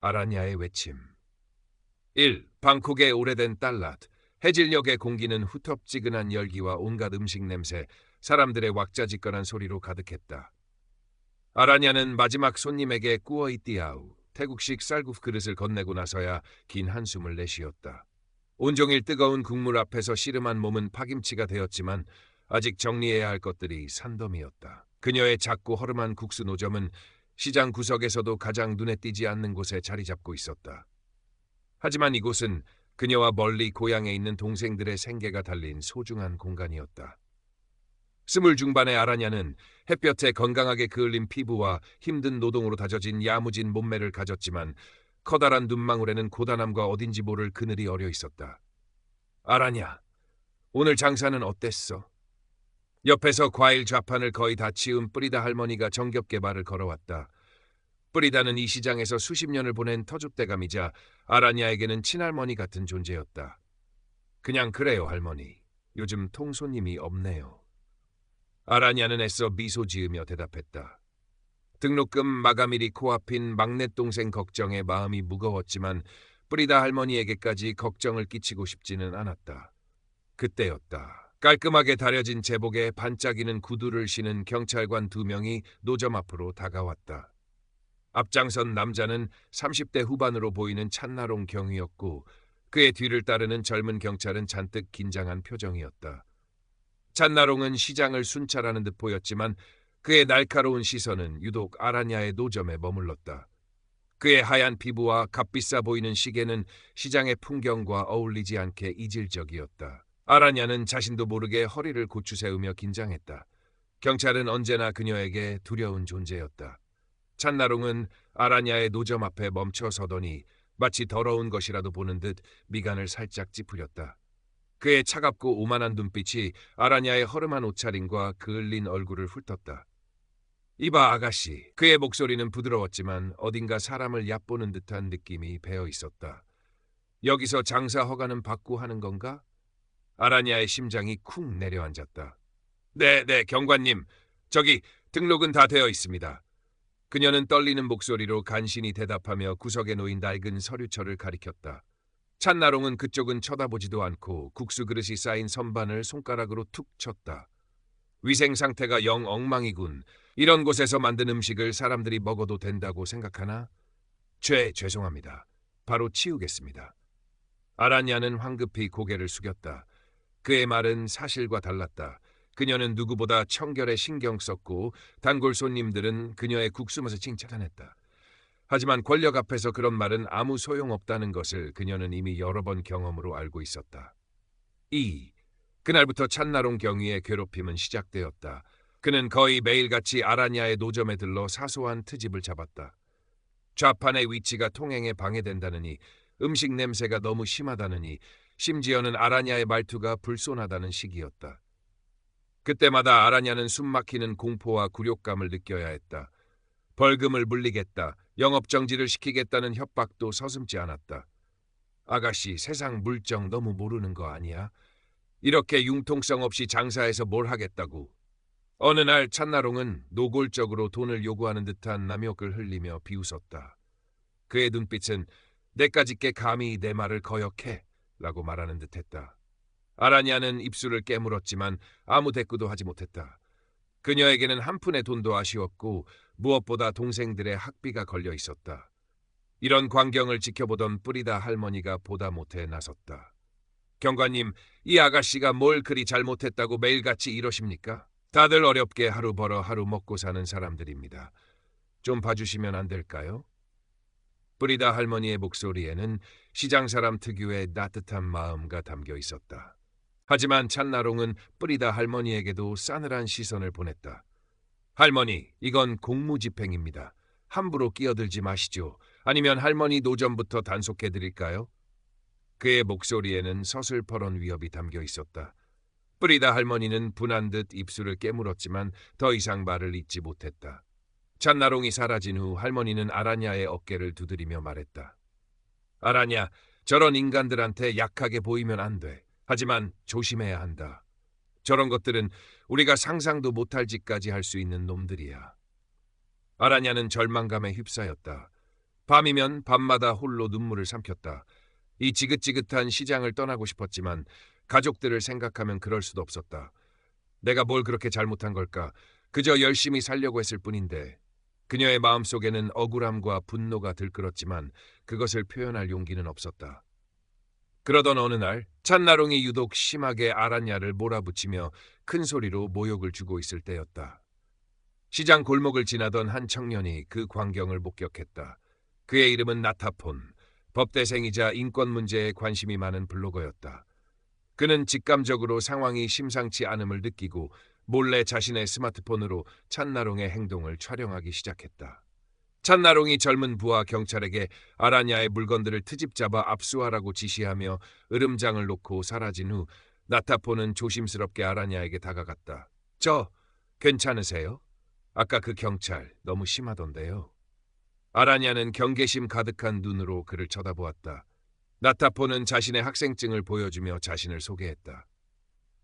아라냐의 외침. 1. 방콕의 오래된 딸랏. 해질녘의 공기는 후텁지근한 열기와 온갖 음식 냄새, 사람들의 왁자지껄한 소리로 가득했다. 아라냐는 마지막 손님에게 꾸어이띠아우, 태국식 쌀국 그릇을 건네고 나서야 긴 한숨을 내쉬었다. 온종일 뜨거운 국물 앞에서 씨름한 몸은 파김치가 되었지만 아직 정리해야 할 것들이 산더미였다. 그녀의 작고 허름한 국수 노점은 시장 구석에서도 가장 눈에 띄지 않는 곳에 자리 잡고 있었다. 하지만 이곳은 그녀와 멀리 고향에 있는 동생들의 생계가 달린 소중한 공간이었다. 스물 중반의 아라냐는 햇볕에 건강하게 그을린 피부와 힘든 노동으로 다져진 야무진 몸매를 가졌지만 커다란 눈망울에는 고단함과 어딘지 모를 그늘이 어려 있었다. 아라냐, 오늘 장사는 어땠어? 옆에서 과일 좌판을 거의 다 치운 뿌리다 할머니가 정겹게 말을 걸어왔다. 뿌리다는 이 시장에서 수십 년을 보낸 터줏대감이자 아라냐에게는 친할머니 같은 존재였다. 그냥 그래요, 할머니. 요즘 통손님이 없네요. 아라냐는 애써 미소 지으며 대답했다. 등록금 마감일이 코앞인 막내 동생 걱정에 마음이 무거웠지만 뿌리다 할머니에게까지 걱정을 끼치고 싶지는 않았다. 그때였다. 깔끔하게 다려진 제복에 반짝이는 구두를 신은 경찰관 2명이 노점 앞으로 다가왔다. 앞장선 남자는 30대 후반으로 보이는 찬나롱 경위였고 그의 뒤를 따르는 젊은 경찰은 잔뜩 긴장한 표정이었다. 찬나롱은 시장을 순찰하는 듯 보였지만 그의 날카로운 시선은 유독 아라냐의 노점에 머물렀다. 그의 하얀 피부와 값비싸 보이는 시계는 시장의 풍경과 어울리지 않게 이질적이었다. 아라냐는 자신도 모르게 허리를 고추세우며 긴장했다. 경찰은 언제나 그녀에게 두려운 존재였다. 찬나롱은 아라냐의 노점 앞에 멈춰 서더니 마치 더러운 것이라도 보는 듯 미간을 살짝 찌푸렸다. 그의 차갑고 오만한 눈빛이 아라냐의 허름한 옷차림과 그을린 얼굴을 훑었다. 이봐 아가씨. 그의 목소리는 부드러웠지만 어딘가 사람을 얕보는 듯한 느낌이 배어 있었다. 여기서 장사 허가는 받고 하는 건가? 아라냐의 심장이 쿵 내려앉았다. 네, 경관님. 저기 등록은 다 되어 있습니다. 그녀는 떨리는 목소리로 간신히 대답하며 구석에 놓인 낡은 서류철을 가리켰다. 찬나롱은 그쪽은 쳐다보지도 않고 국수 그릇이 쌓인 선반을 손가락으로 툭 쳤다. 위생 상태가 영 엉망이군. 이런 곳에서 만든 음식을 사람들이 먹어도 된다고 생각하나? 죄송합니다. 바로 치우겠습니다. 아라냐는 황급히 고개를 숙였다. 그의 말은 사실과 달랐다. 그녀는 누구보다 청결에 신경 썼고 단골 손님들은 그녀의 국수 맛을 칭찬했다. 하지만 권력 앞에서 그런 말은 아무 소용없다는 것을 그녀는 이미 여러 번 경험으로 알고 있었다. 그날부터 찬나롱 경위의 괴롭힘은 시작되었다. 그는 거의 매일같이 아라냐의 노점에 들러 사소한 트집을 잡았다. 좌판의 위치가 통행에 방해된다느니, 음식 냄새가 너무 심하다느니, 심지어는 아라냐의 말투가 불손하다는 식이었다. 그때마다 아라냐는 숨막히는 공포와 굴욕감을 느껴야 했다. 벌금을 물리겠다, 영업정지를 시키겠다는 협박도 서슴지 않았다. 아가씨, 세상 물정 너무 모르는 거 아니야? 이렇게 융통성 없이 장사해서 뭘 하겠다고. 어느 날 찬나롱은 노골적으로 돈을 요구하는 듯한 남욕을 흘리며 비웃었다. 그의 눈빛은 내까짓게 감히 내 말을 거역해? 라고 말하는 듯했다. 아라냐는 입술을 깨물었지만 아무 대꾸도 하지 못했다. 그녀에게는 한 푼의 돈도 아쉬웠고 무엇보다 동생들의 학비가 걸려 있었다. 이런 광경을 지켜보던 뿌리다 할머니가 보다 못해 나섰다. 경관님, 이 아가씨가 뭘 그리 잘못했다고 매일같이 이러십니까? 다들 어렵게 하루 벌어 하루 먹고 사는 사람들입니다. 좀 봐주시면 안 될까요? 뿌리다 할머니의 목소리에는 시장 사람 특유의 따뜻한 마음가 담겨 있었다. 하지만 찬나롱은 뿌리다 할머니에게도 싸늘한 시선을 보냈다. 할머니, 이건 공무집행입니다. 함부로 끼어들지 마시죠. 아니면 할머니 노점부터 단속해드릴까요? 그의 목소리에는 서슬퍼런 위협이 담겨 있었다. 뿌리다 할머니는 분한 듯 입술을 깨물었지만 더 이상 말을 잇지 못했다. 찬나롱이 사라진 후 할머니는 아라냐의 어깨를 두드리며 말했다. 아라냐, 저런 인간들한테 약하게 보이면 안 돼. 하지만 조심해야 한다. 저런 것들은 우리가 상상도 못할 짓까지 할 수 있는 놈들이야. 아라냐는 절망감에 휩싸였다. 밤이면 밤마다 홀로 눈물을 삼켰다. 이 지긋지긋한 시장을 떠나고 싶었지만 가족들을 생각하면 그럴 수도 없었다. 내가 뭘 그렇게 잘못한 걸까? 그저 열심히 살려고 했을 뿐인데. 그녀의 마음속에는 억울함과 분노가 들끓었지만 그것을 표현할 용기는 없었다. 그러던 어느 날 찬나롱이 유독 심하게 아라냐를 몰아붙이며 큰 소리로 모욕을 주고 있을 때였다. 시장 골목을 지나던 한 청년이 그 광경을 목격했다. 그의 이름은 나타폰, 법대생이자 인권 문제에 관심이 많은 블로거였다. 그는 직감적으로 상황이 심상치 않음을 느끼고 몰래 자신의 스마트폰으로 찬나롱의 행동을 촬영하기 시작했다. 찬나롱이 젊은 부하 경찰에게 아라냐의 물건들을 트집 잡아 압수하라고 지시하며 으름장을 놓고 사라진 후 나타폰은 조심스럽게 아라냐에게 다가갔다. 괜찮으세요? 아까 그 경찰 너무 심하던데요. 아라냐는 경계심 가득한 눈으로 그를 쳐다보았다. 나타폰은 자신의 학생증을 보여주며 자신을 소개했다.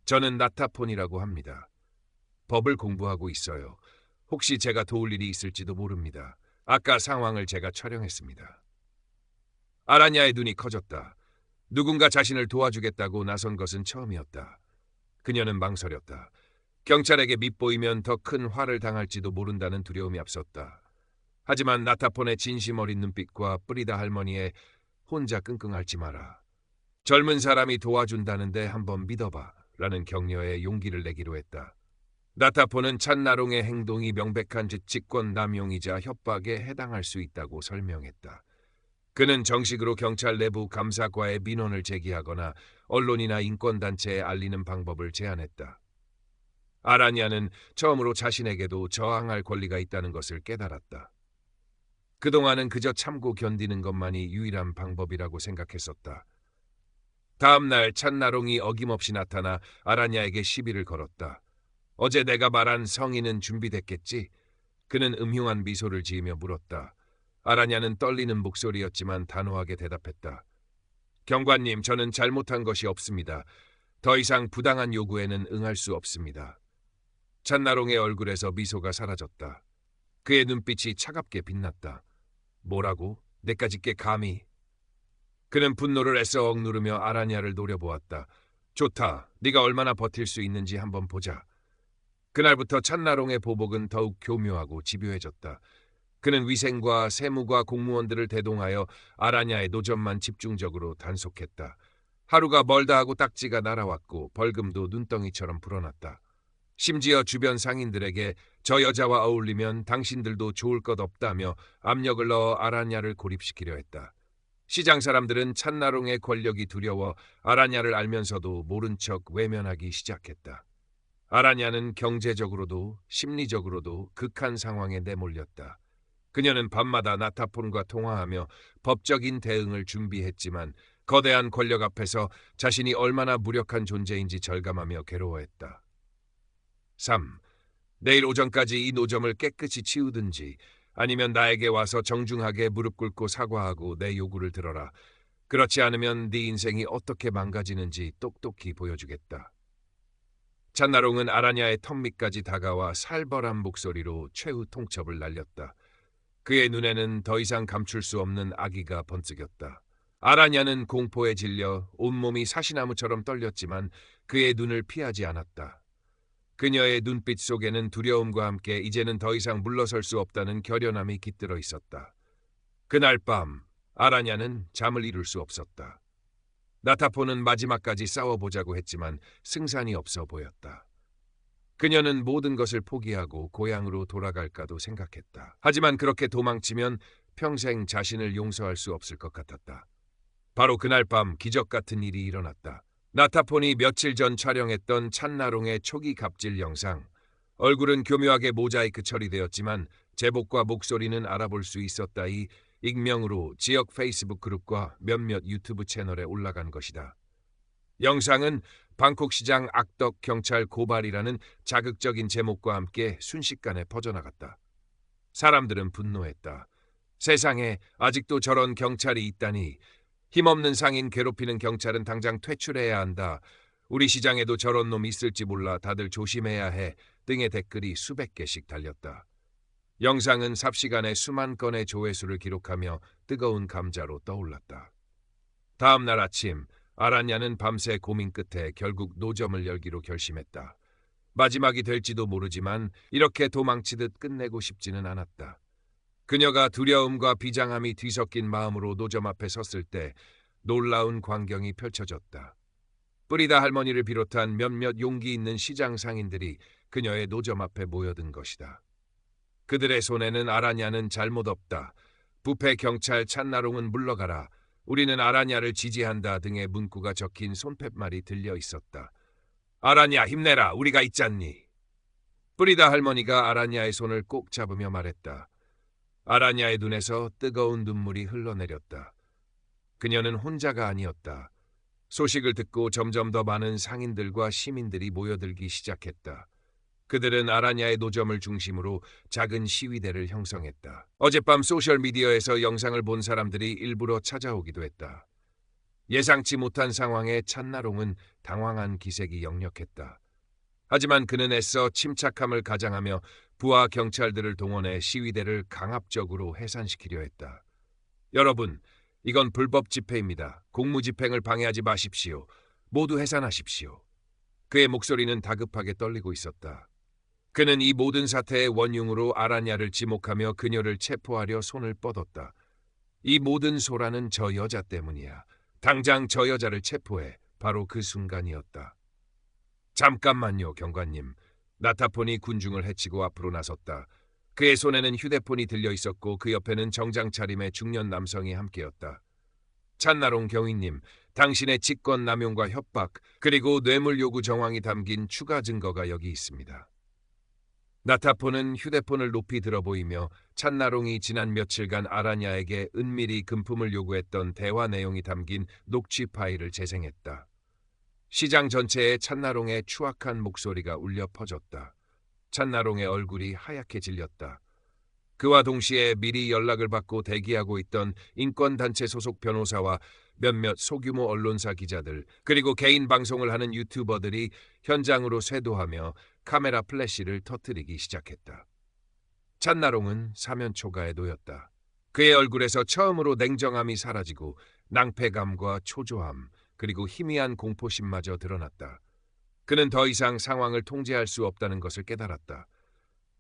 저는 나타폰이라고 합니다. 법을 공부하고 있어요. 혹시 제가 도울 일이 있을지도 모릅니다. 아까 상황을 제가 촬영했습니다. 아라냐의 눈이 커졌다. 누군가 자신을 도와주겠다고 나선 것은 처음이었다. 그녀는 망설였다. 경찰에게 밉보이면 더 큰 화를 당할지도 모른다는 두려움이 앞섰다. 하지만 나타폰의 진심 어린 눈빛과 뿌리다 할머니의 혼자 끙끙 앓지 마라. 젊은 사람이 도와준다는데 한번 믿어봐 라는 격려에 용기를 내기로 했다. 나타폰은 찬나롱의 행동이 명백한 직권 남용이자 협박에 해당할 수 있다고 설명했다. 그는 정식으로 경찰 내부 감사과에 민원을 제기하거나 언론이나 인권단체에 알리는 방법을 제안했다. 아라냐는 처음으로 자신에게도 저항할 권리가 있다는 것을 깨달았다. 그동안은 그저 참고 견디는 것만이 유일한 방법이라고 생각했었다. 다음 날 찬나롱이 어김없이 나타나 아라냐에게 시비를 걸었다. 어제 내가 말한 성인은 준비됐겠지? 그는 음흉한 미소를 지으며 물었다. 아라냐는 떨리는 목소리였지만 단호하게 대답했다. 경관님, 저는 잘못한 것이 없습니다. 더 이상 부당한 요구에는 응할 수 없습니다. 찬나롱의 얼굴에서 미소가 사라졌다. 그의 눈빛이 차갑게 빛났다. 뭐라고? 내까짓게 감히? 그는 분노를 애써 억누르며 아라냐를 노려보았다. 좋다. 네가 얼마나 버틸 수 있는지 한번 보자. 그날부터 찬나롱의 보복은 더욱 교묘하고 집요해졌다. 그는 위생과 세무과 공무원들을 대동하여 아라냐의 노점만 집중적으로 단속했다. 하루가 멀다 하고 딱지가 날아왔고 벌금도 눈덩이처럼 불어났다. 심지어 주변 상인들에게 저 여자와 어울리면 당신들도 좋을 것 없다며 압력을 넣어 아라냐를 고립시키려 했다. 시장 사람들은 찬나롱의 권력이 두려워 아라냐를 알면서도 모른 척 외면하기 시작했다. 아라냐는 경제적으로도 심리적으로도 극한 상황에 내몰렸다. 그녀는 밤마다 나타폰과 통화하며 법적인 대응을 준비했지만 거대한 권력 앞에서 자신이 얼마나 무력한 존재인지 절감하며 괴로워했다. 3. 내일 오전까지 이 노점을 깨끗이 치우든지 아니면 나에게 와서 정중하게 무릎 꿇고 사과하고 내 요구를 들어라. 그렇지 않으면 네 인생이 어떻게 망가지는지 똑똑히 보여주겠다. 찬나롱은 아라냐의 턱밑까지 다가와 살벌한 목소리로 최후 통첩을 날렸다. 그의 눈에는 더 이상 감출 수 없는 악의가 번뜩였다. 아라냐는 공포에 질려 온몸이 사시나무처럼 떨렸지만 그의 눈을 피하지 않았다. 그녀의 눈빛 속에는 두려움과 함께 이제는 더 이상 물러설 수 없다는 결연함이 깃들어 있었다. 그날 밤 아라냐는 잠을 이룰 수 없었다. 나타폰은 마지막까지 싸워보자고 했지만 승산이 없어 보였다. 그녀는 모든 것을 포기하고 고향으로 돌아갈까도 생각했다. 하지만 그렇게 도망치면 평생 자신을 용서할 수 없을 것 같았다. 바로 그날 밤 기적 같은 일이 일어났다. 나타폰이 며칠 전 촬영했던 찬나롱의 초기 갑질 영상. 얼굴은 교묘하게 모자이크 처리되었지만 제복과 목소리는 알아볼 수 있었다. 이 익명으로 지역 페이스북 그룹과 몇몇 유튜브 채널에 올라간 것이다. 영상은 방콕 시장 악덕 경찰 고발이라는 자극적인 제목과 함께 순식간에 퍼져나갔다. 사람들은 분노했다. 세상에 아직도 저런 경찰이 있다니. 힘없는 상인 괴롭히는 경찰은 당장 퇴출해야 한다. 우리 시장에도 저런 놈 있을지 몰라 다들 조심해야 해 등의 댓글이 수백 개씩 달렸다. 영상은 삽시간에 수만 건의 조회수를 기록하며 뜨거운 감자로 떠올랐다. 다음 날 아침, 아라냐는 밤새 고민 끝에 결국 노점을 열기로 결심했다. 마지막이 될지도 모르지만 이렇게 도망치듯 끝내고 싶지는 않았다. 그녀가 두려움과 비장함이 뒤섞인 마음으로 노점 앞에 섰을 때 놀라운 광경이 펼쳐졌다. 뿌리다 할머니를 비롯한 몇몇 용기 있는 시장 상인들이 그녀의 노점 앞에 모여든 것이다. 그들의 손에는 아라냐는 잘못 없다. 부패 경찰 찬나롱은 물러가라. 우리는 아라냐를 지지한다 등의 문구가 적힌 손팻말이 들려 있었다. 아라냐 힘내라. 우리가 있잖니. 뿌리다 할머니가 아라냐의 손을 꼭 잡으며 말했다. 아라냐의 눈에서 뜨거운 눈물이 흘러내렸다. 그녀는 혼자가 아니었다. 소식을 듣고 점점 더 많은 상인들과 시민들이 모여들기 시작했다. 그들은 아라냐의 노점을 중심으로 작은 시위대를 형성했다. 어젯밤 소셜미디어에서 영상을 본 사람들이 일부러 찾아오기도 했다. 예상치 못한 상황에 찬나롱은 당황한 기색이 역력했다. 하지만 그는 애써 침착함을 가장하며 부하 경찰들을 동원해 시위대를 강압적으로 해산시키려 했다. 여러분, 이건 불법 집회입니다. 공무집행을 방해하지 마십시오. 모두 해산하십시오. 그의 목소리는 다급하게 떨리고 있었다. 그는 이 모든 사태의 원흉으로 아라냐를 지목하며 그녀를 체포하려 손을 뻗었다. 이 모든 소란은 저 여자 때문이야. 당장 저 여자를 체포해. 바로 그 순간이었다. 잠깐만요, 경관님. 나타폰이 군중을 해치고 앞으로 나섰다. 그의 손에는 휴대폰이 들려 있었고 그 옆에는 정장 차림의 중년 남성이 함께였다. 찬나롱 경위님, 당신의 직권 남용과 협박 그리고 뇌물 요구 정황이 담긴 추가 증거가 여기 있습니다. 나타폰은 휴대폰을 높이 들어 보이며 찬나롱이 지난 며칠간 아라냐에게 은밀히 금품을 요구했던 대화 내용이 담긴 녹취 파일을 재생했다. 시장 전체에 찬나롱의 추악한 목소리가 울려 퍼졌다. 찬나롱의 얼굴이 하얗게 질렸다. 그와 동시에 미리 연락을 받고 대기하고 있던 인권단체 소속 변호사와 몇몇 소규모 언론사 기자들 그리고 개인 방송을 하는 유튜버들이 현장으로 쇄도하며 카메라 플래시를 터뜨리기 시작했다. 찬나롱은 사면초가에 놓였다. 그의 얼굴에서 처음으로 냉정함이 사라지고 낭패감과 초조함 그리고 희미한 공포심마저 드러났다. 그는 더 이상 상황을 통제할 수 없다는 것을 깨달았다.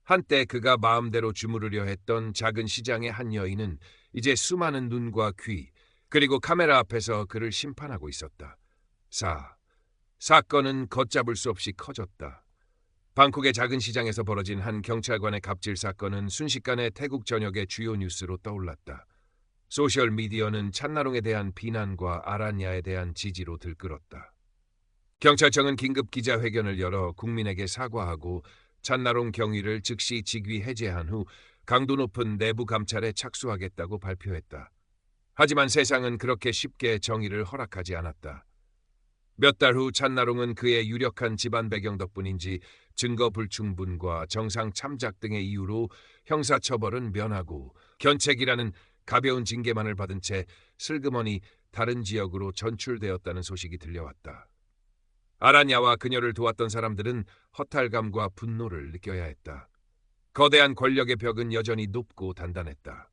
한때 그가 마음대로 주무르려 했던 작은 시장의 한 여인은 이제 수많은 눈과 귀 그리고 카메라 앞에서 그를 심판하고 있었다. 사건은 걷잡을 수 없이 커졌다. 방콕의 작은 시장에서 벌어진 한 경찰관의 갑질 사건은 순식간에 태국 전역의 주요 뉴스로 떠올랐다. 소셜미디어는 찬나롱에 대한 비난과 아라냐에 대한 지지로 들끓었다. 경찰청은 긴급 기자회견을 열어 국민에게 사과하고 찬나롱 경위를 즉시 직위 해제한 후 강도 높은 내부 감찰에 착수하겠다고 발표했다. 하지만 세상은 그렇게 쉽게 정의를 허락하지 않았다. 몇 달 후 찬나롱은 그의 유력한 집안 배경 덕분인지 증거 불충분과 정상 참작 등의 이유로 형사처벌은 면하고 견책이라는 가벼운 징계만을 받은 채 슬그머니 다른 지역으로 전출되었다는 소식이 들려왔다. 아라냐와 그녀를 도왔던 사람들은 허탈감과 분노를 느껴야 했다. 거대한 권력의 벽은 여전히 높고 단단했다.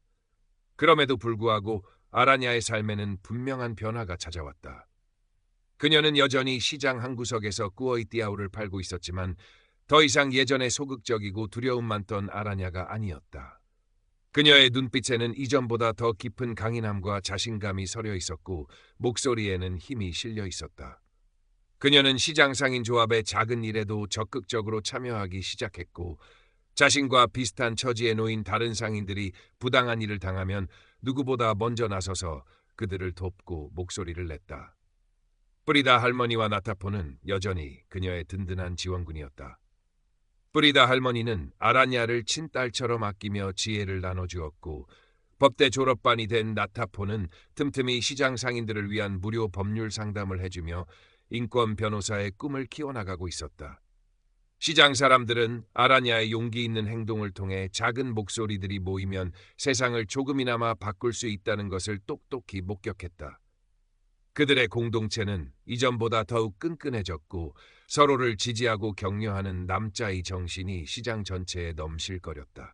그럼에도 불구하고 아라냐의 삶에는 분명한 변화가 찾아왔다. 그녀는 여전히 시장 한 구석에서 꾸어이 띠아오를 팔고 있었지만 더 이상 예전에 소극적이고 두려움 많던 아라냐가 아니었다. 그녀의 눈빛에는 이전보다 더 깊은 강인함과 자신감이 서려 있었고 목소리에는 힘이 실려 있었다. 그녀는 시장 상인 조합의 작은 일에도 적극적으로 참여하기 시작했고 자신과 비슷한 처지에 놓인 다른 상인들이 부당한 일을 당하면 누구보다 먼저 나서서 그들을 돕고 목소리를 냈다. 뿌리다 할머니와 나타포는 여전히 그녀의 든든한 지원군이었다. 뿌리다 할머니는 아라냐를 친딸처럼 아끼며 지혜를 나눠주었고 법대 졸업반이 된 나타포는 틈틈이 시장 상인들을 위한 무료 법률 상담을 해주며 인권 변호사의 꿈을 키워나가고 있었다. 시장 사람들은 아라냐의 용기 있는 행동을 통해 작은 목소리들이 모이면 세상을 조금이나마 바꿀 수 있다는 것을 똑똑히 목격했다. 그들의 공동체는 이전보다 더욱 끈끈해졌고 서로를 지지하고 격려하는 남자의 정신이 시장 전체에 넘실거렸다.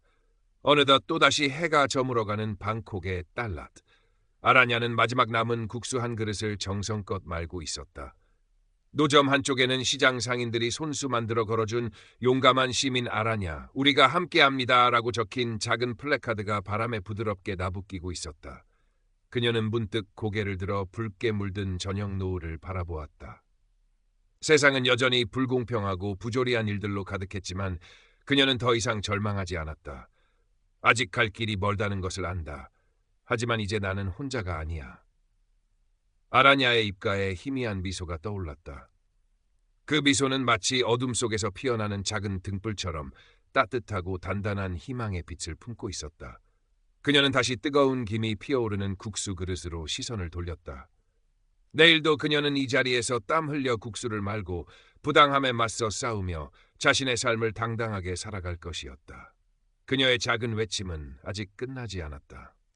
어느덧 또다시 해가 저물어가는 방콕의 딸랏. 아라냐는 마지막 남은 국수 한 그릇을 정성껏 말고 있었다. 노점 한쪽에는 시장 상인들이 손수 만들어 걸어준 용감한 시민 아라냐, 우리가 함께합니다라고 적힌 작은 플래카드가 바람에 부드럽게 나부끼고 있었다. 그녀는 문득 고개를 들어 붉게 물든 저녁 노을을 바라보았다. 세상은 여전히 불공평하고 부조리한 일들로 가득했지만 그녀는 더 이상 절망하지 않았다. 아직 갈 길이 멀다는 것을 안다. 하지만 이제 나는 혼자가 아니야. 아라냐의 입가에 희미한 미소가 떠올랐다. 그 미소는 마치 어둠 속에서 피어나는 작은 등불처럼 따뜻하고 단단한 희망의 빛을 품고 있었다. 그녀는 다시 뜨거운 김이 피어오르는 국수 그릇으로 시선을 돌렸다. 내일도 그녀는 이 자리에서 땀 흘려 국수를 말고 부당함에 맞서 싸우며 자신의 삶을 당당하게 살아갈 것이었다. 그녀의 작은 외침은 아직 끝나지 않았다.